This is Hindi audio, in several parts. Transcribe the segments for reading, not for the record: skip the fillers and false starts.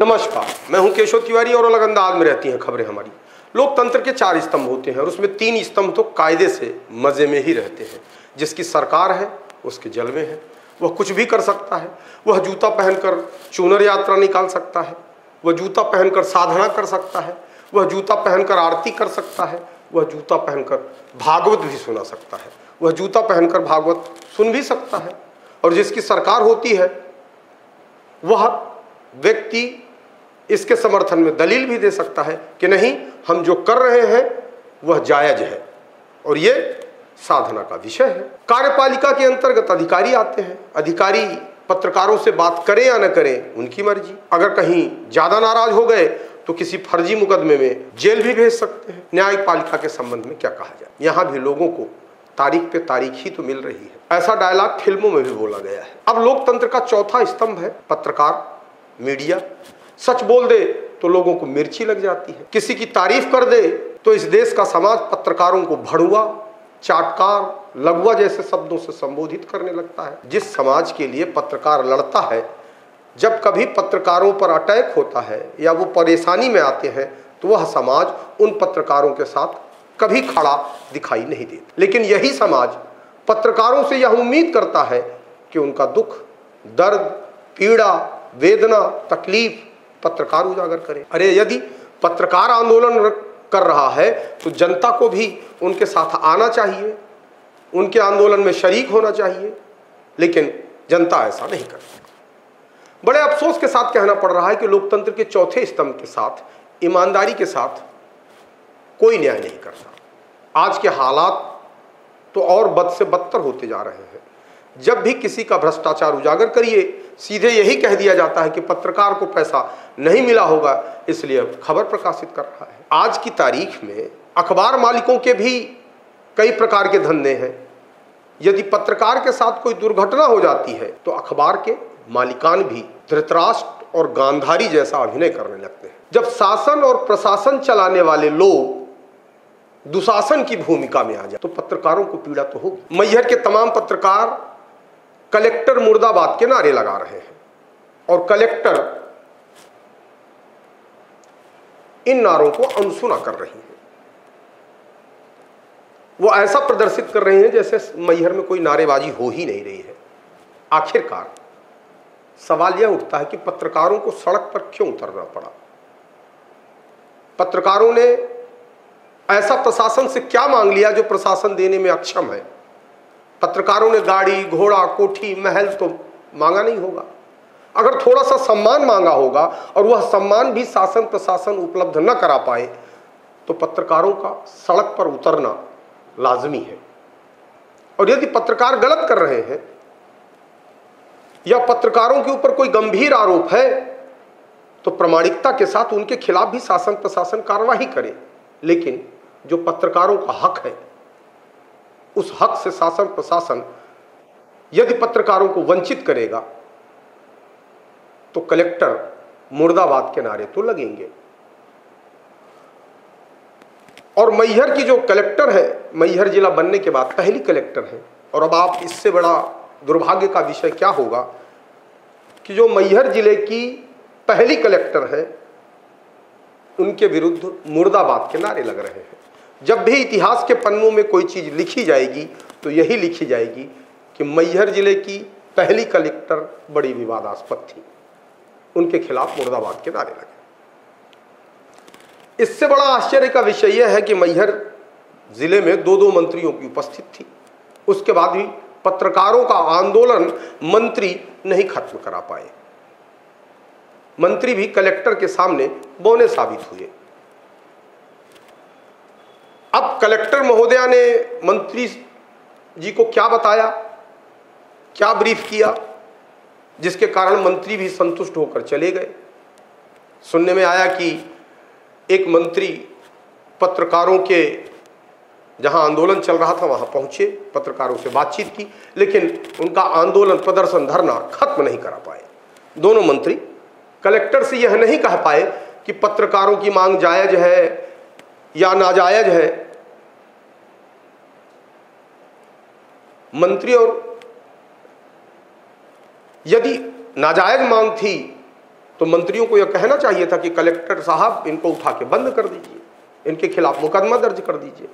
नमस्कार, मैं हूं केशव तिवारी और अलग अंदाज में रहती हैं खबरें हमारी। लोकतंत्र के 4 स्तंभ होते हैं और उसमें 3 स्तंभ तो कायदे से मजे में ही रहते हैं। जिसकी सरकार है उसके जलवे हैं, वह कुछ भी कर सकता है। वह जूता पहनकर चूनर यात्रा निकाल सकता है, वह जूता पहनकर साधना कर सकता है, वह जूता पहनकर आरती कर सकता है, वह जूता पहनकर भागवत भी सुना सकता है, वह जूता पहनकर भागवत सुन भी सकता है। और जिसकी सरकार होती है वह व्यक्ति इसके समर्थन में दलील भी दे सकता है कि नहीं, हम जो कर रहे हैं वह जायज है और ये साधना का विषय है। कार्यपालिका के अंतर्गत अधिकारी आते हैं। अधिकारी पत्रकारों से बात करें या न करें उनकी मर्जी। अगर कहीं ज्यादा नाराज हो गए तो किसी फर्जी मुकदमे में जेल भी भेज सकते हैं। न्यायपालिका के संबंध में क्या कहा जाए, यहाँ भी लोगों को तारीख पे तारीख ही तो मिल रही है। ऐसा डायलॉग फिल्मों में भी बोला गया है। अब लोकतंत्र का चौथा स्तंभ है पत्रकार, मीडिया। सच बोल दे तो लोगों को मिर्ची लग जाती है, किसी की तारीफ कर दे तो इस देश का समाज पत्रकारों को भड़ुआ, चाटकार, लघुआ जैसे शब्दों से संबोधित करने लगता है। जिस समाज के लिए पत्रकार लड़ता है, जब कभी पत्रकारों पर अटैक होता है या वो परेशानी में आते हैं तो वह समाज उन पत्रकारों के साथ कभी खड़ा दिखाई नहीं देता। लेकिन यही समाज पत्रकारों से यह उम्मीद करता है कि उनका दुख, दर्द, पीड़ा, वेदना, तकलीफ पत्रकार उजागर करें। अरे यदि पत्रकार आंदोलन कर रहा है तो जनता को भी उनके साथ आना चाहिए, उनके आंदोलन में शरीक होना चाहिए। लेकिन जनता ऐसा नहीं करती। बड़े अफसोस के साथ कहना पड़ रहा है कि लोकतंत्र के चौथे स्तंभ के साथ, ईमानदारी के साथ कोई न्याय नहीं करता। आज के हालात तो और बद से बदतर होते जा रहे हैं। जब भी किसी का भ्रष्टाचार उजागर करिए, सीधे यही कह दिया जाता है कि पत्रकार को पैसा नहीं मिला होगा इसलिए खबर प्रकाशित कर रहा है। आज की तारीख में अखबार मालिकों के भी कई प्रकार के धंधे हैं। यदि पत्रकार के साथ कोई दुर्घटना हो जाती है तो अखबार के मालिकान भी धृतराष्ट्र और गांधारी जैसा अभिनय करने लगते हैं। जब शासन और प्रशासन चलाने वाले लोग दुशासन की भूमिका में आ जाए तो पत्रकारों को पीड़ा तो होगी। मैहर के तमाम पत्रकार कलेक्टर मुर्दाबाद के नारे लगा रहे हैं और कलेक्टर इन नारों को अनसुना कर रही है। वो ऐसा प्रदर्शित कर रहे हैं जैसे मैहर में कोई नारेबाजी हो ही नहीं रही है। आखिरकार सवाल यह उठता है कि पत्रकारों को सड़क पर क्यों उतरना पड़ा। पत्रकारों ने ऐसा प्रशासन से क्या मांग लिया जो प्रशासन देने में अक्षम है। पत्रकारों ने गाड़ी, घोड़ा, कोठी, महल तो मांगा नहीं होगा। अगर थोड़ा सा सम्मान मांगा होगा और वह सम्मान भी शासन प्रशासन उपलब्ध न करा पाए तो पत्रकारों का सड़क पर उतरना लाजमी है। और यदि पत्रकार गलत कर रहे हैं या पत्रकारों के ऊपर कोई गंभीर आरोप है तो प्रामाणिकता के साथ उनके खिलाफ भी शासन प्रशासन कार्रवाई करे। लेकिन जो पत्रकारों का हक है उस हक से शासन प्रशासन यदि पत्रकारों को वंचित करेगा तो कलेक्टर मुर्दाबाद के नारे तो लगेंगे। और मैहर की जो कलेक्टर है, मैहर जिला बनने के बाद पहली कलेक्टर है। और अब आप इससे बड़ा दुर्भाग्य का विषय क्या होगा कि जो मैहर जिले की पहली कलेक्टर है उनके विरुद्ध मुर्दाबाद के नारे लग रहे हैं। जब भी इतिहास के पन्नों में कोई चीज लिखी जाएगी तो यही लिखी जाएगी कि मैहर जिले की पहली कलेक्टर बड़ी विवादास्पद थी, उनके खिलाफ मुर्दाबाद के नारे लगे। इससे बड़ा आश्चर्य का विषय यह है कि मैहर जिले में 2 मंत्रियों की उपस्थित थी। उसके बाद भी पत्रकारों का आंदोलन मंत्री नहीं खत्म करा पाए। मंत्री भी कलेक्टर के सामने बौने साबित हुए। अब कलेक्टर महोदया ने मंत्री जी को क्या बताया, क्या ब्रीफ किया, जिसके कारण मंत्री भी संतुष्ट होकर चले गए। सुनने में आया कि एक मंत्री पत्रकारों के जहां आंदोलन चल रहा था वहां पहुंचे, पत्रकारों से बातचीत की, लेकिन उनका आंदोलन, प्रदर्शन, धरना खत्म नहीं करा पाए। दोनों मंत्री कलेक्टर से यह नहीं कह पाए कि पत्रकारों की मांग जायज है या नाजायज है। मंत्री और यदि नाजायज मांग थी तो मंत्रियों को यह कहना चाहिए था कि कलेक्टर साहब इनको उठा के बंद कर दीजिए, इनके खिलाफ मुकदमा दर्ज कर दीजिए।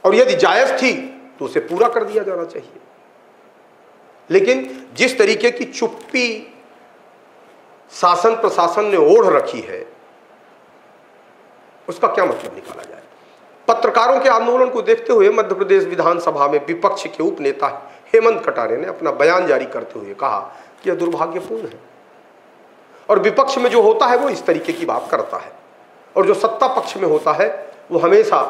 और यदि जायज थी तो उसे पूरा कर दिया जाना चाहिए। लेकिन जिस तरीके की चुप्पी शासन प्रशासन ने ओढ़ रखी है, उसका क्या मतलब निकाला जाए। पत्रकारों के आंदोलन को देखते हुए मध्य प्रदेश विधानसभा में विपक्ष के उप नेता हेमंत कटारे ने अपना बयान जारी करते हुए कहा कि यह दुर्भाग्यपूर्ण है और विपक्ष में जो होता है वो इस तरीके की बात करता है, और जो सत्ता पक्ष में होता है वो हमेशा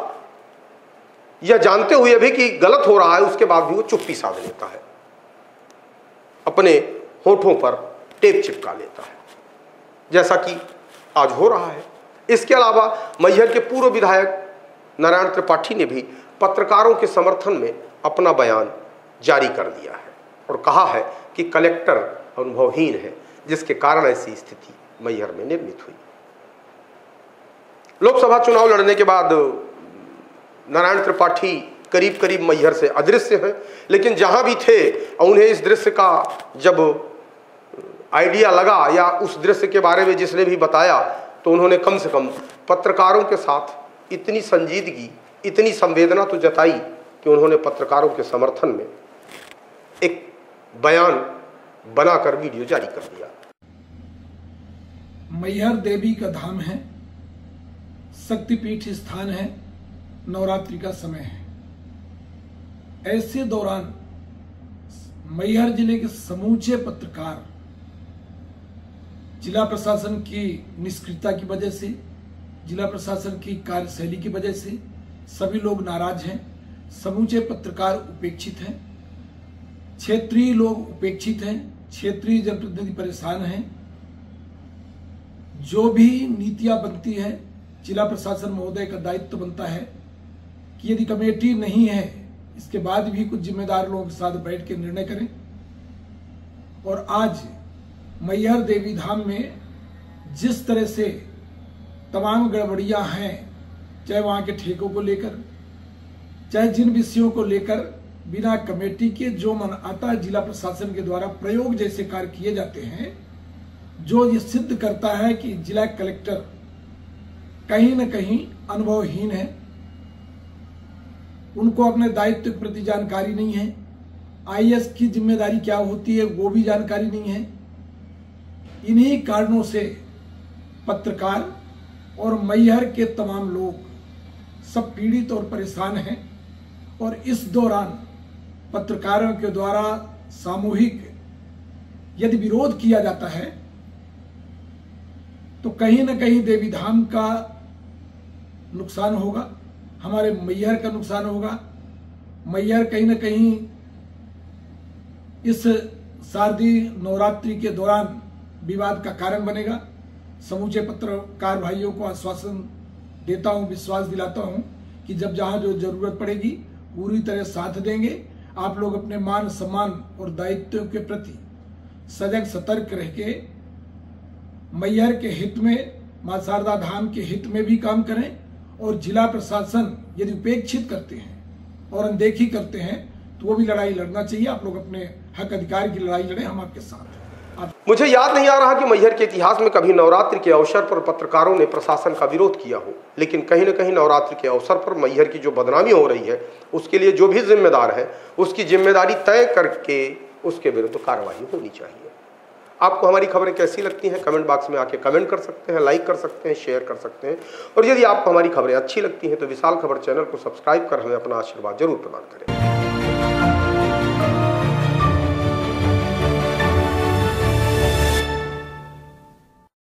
यह जानते हुए भी कि गलत हो रहा है उसके बाद भी वो चुप्पी साध लेता है, अपने होठों पर टेप चिपका लेता है, जैसा कि आज हो रहा है। इसके अलावा मैहर के पूर्व विधायक नारायण त्रिपाठी ने भी पत्रकारों के समर्थन में अपना बयान जारी कर दिया है और कहा है कि कलेक्टर अनुभवहीन है, जिसके कारण ऐसी स्थिति मैहर में निर्मित हुई। लोकसभा चुनाव लड़ने के बाद नारायण त्रिपाठी करीब करीब मैहर से अदृश्य हैं, लेकिन जहां भी थे उन्हें इस दृश्य का जब आइडिया लगा या उस दृश्य के बारे में जिसने भी बताया तो उन्होंने कम से कम पत्रकारों के साथ इतनी संजीदगी, इतनी संवेदना तो जताई कि उन्होंने पत्रकारों के समर्थन में एक बयान बनाकर वीडियो जारी कर दिया। मैहर देवी का धाम है, शक्तिपीठ स्थान है, नवरात्रि का समय है। ऐसे दौरान मैहर जिले के समूचे पत्रकार जिला प्रशासन की निष्क्रियता की वजह से, जिला प्रशासन की कार्यशैली की वजह से सभी लोग नाराज हैं। समूचे पत्रकार उपेक्षित हैं, क्षेत्रीय लोग उपेक्षित हैं, क्षेत्रीय जनप्रतिनिधि परेशान हैं। जो भी नीतियां बनती है, जिला प्रशासन महोदय का दायित्व बनता है कि यदि कमेटी नहीं है, इसके बाद भी कुछ जिम्मेदार लोगों के साथ बैठ के निर्णय करें। और आज मैहर देवी धाम में जिस तरह से तमाम गड़बड़ियां हैं, चाहे वहां के ठेकों को लेकर, चाहे जिन विषयों को लेकर बिना कमेटी के जो मन आता है जिला प्रशासन के द्वारा प्रयोग जैसे कार्य किए जाते हैं, जो ये सिद्ध करता है कि जिला कलेक्टर कहीं न कहीं अनुभवहीन है, उनको अपने दायित्व के प्रति जानकारी नहीं है, आईएएस की जिम्मेदारी क्या होती है वो भी जानकारी नहीं है। इन्हीं कारणों से पत्रकार और मैहर के तमाम लोग सब पीड़ित और परेशान हैं। और इस दौरान पत्रकारों के द्वारा सामूहिक यदि विरोध किया जाता है तो कहीं न कहीं देवी धाम का नुकसान होगा, हमारे मैहर का नुकसान होगा। मैहर कहीं न कहीं इस शारदीय नवरात्रि के दौरान विवाद का कारण बनेगा। समूचे पत्रकार भाइयों को आश्वासन देता हूं, विश्वास दिलाता हूं कि जब जहां जो जरूरत पड़ेगी पूरी तरह साथ देंगे। आप लोग अपने मान सम्मान और दायित्व के प्रति सजग सतर्क रह के मैहर के हित में, मां शारदा धाम के हित में भी काम करें। और जिला प्रशासन यदि उपेक्षित करते हैं और अनदेखी करते हैं तो वो भी लड़ाई लड़ना चाहिए। आप लोग अपने हक अधिकार की लड़ाई लड़ें, हम आपके साथ हैं। मुझे याद नहीं आ रहा कि मैहर के इतिहास में कभी नवरात्रि के अवसर पर पत्रकारों ने प्रशासन का विरोध किया हो, लेकिन कहीं न कहीं नवरात्रि के अवसर पर मैहर की जो बदनामी हो रही है उसके लिए जो भी जिम्मेदार है उसकी जिम्मेदारी तय करके उसके विरुद्ध कार्रवाई होनी चाहिए। आपको हमारी खबरें कैसी लगती हैं कमेंट बॉक्स में आके कमेंट कर सकते हैं, लाइक कर सकते हैं, शेयर कर सकते हैं। और यदि आपको हमारी खबरें अच्छी लगती हैं तो विशाल खबर चैनल को सब्सक्राइब कर हमें अपना आशीर्वाद जरूर प्रदान करें।